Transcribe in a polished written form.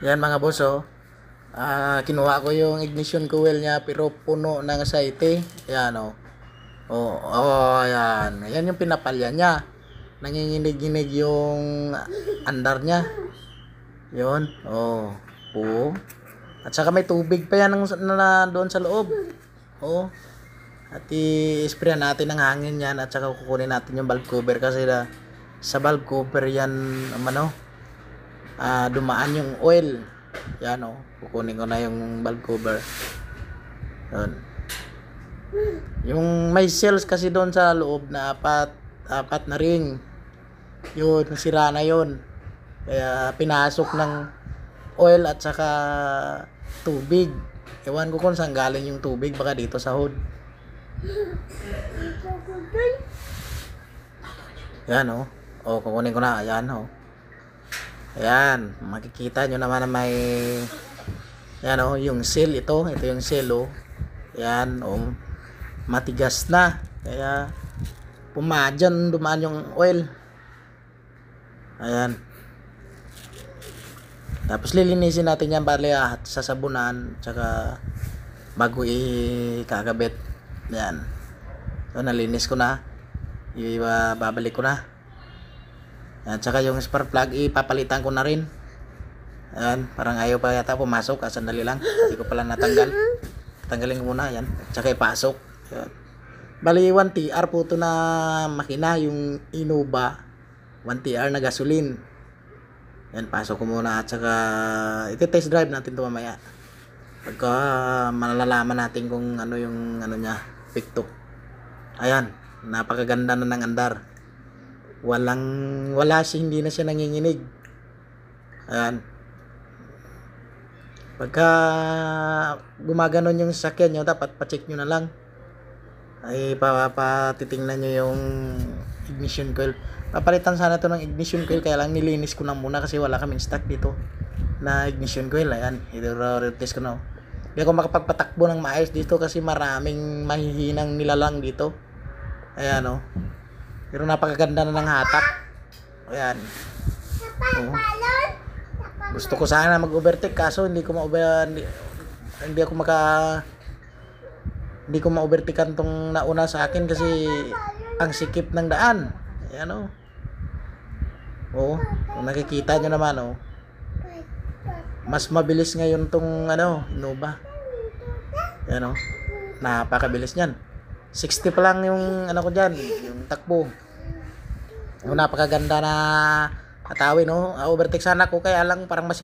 Yan mga boss, oh. Kinuha ko yung ignition coil niya pero puno ng aceite. Yan, oh. Yan. Yan yung pinapalya niya. Nanginginig-ginig yung andar niya. Yun, oh. Oo. At saka may tubig pa yan doon sa loob. Oh. At i-spray natin ng hangin yan at saka kukunin natin yung valve cover kasi sa valve cover yan dumaan yung oil. Yan, oh. Kukunin ko na yung valve cover. Yun. Yung may cells kasi doon sa loob na apat na ring. Yun, nasira na yun. Kaya pinasok ng oil at saka tubig. Ewan ko kung saan galing yung tubig, baka dito sa hood. Yan, oh. Oh, kukunin ko na. Ayan, oh. Ayan, makikita nyo naman na may yan, oh, yung seal ito yung seal, oh. Yan, oh, matigas na kaya dumaan yung oil. Ayan, tapos lilinisin natin yan bali sa sabunan tsaka bago ikakabit. Yan, so nalinis ko na, babalik ko na. At saka yung spark plug ipapalitan ko na rin. Ayan, parang ayaw pa yata pumasok. Sandali lang, hindi ko pala natanggal. Tanggalin ko muna, yan. At saka ipasok. Ayan. Bali 1TR po ito na makina, yung Innova 1TR na gasoline. Yan, pasok ko muna. At saka iti-test drive natin ito mamaya pagka malalaman natin kung ano yung niya, pikto. Ayan, napakaganda na ng andar. Hindi na siya nanginginig. Ayan. Pagka gumaganon yung sasakyan nyo, dapat pa-check nyo na lang. Ay patitingnan nyo yung ignition coil. Papalitan sana to ng ignition coil, kaya lang nilinis ko na muna kasi wala kaming stock dito na ignition coil. Ayan, i-retest ko na. Hindi ako makapagpatakbo ng maayos dito kasi maraming mahihinang nilalang dito. Ayan, oh. Pero napakaganda na ng hatak. Ayan. Oh. Gusto ko sana mag-overtake kaso hindi ko ma-overtakean tong nauna sa akin kasi ang sikip ng daan. Ayan, oh. Oh, kung nakikita nyo naman, oh. Mas mabilis ngayon tong Innova. Ayan, oh. Napakabilis niyan. 60 pa lang yung ko dyan, yung takbo. Napakaganda na atawin, no? Overtake sana ko, kaya lang parang mas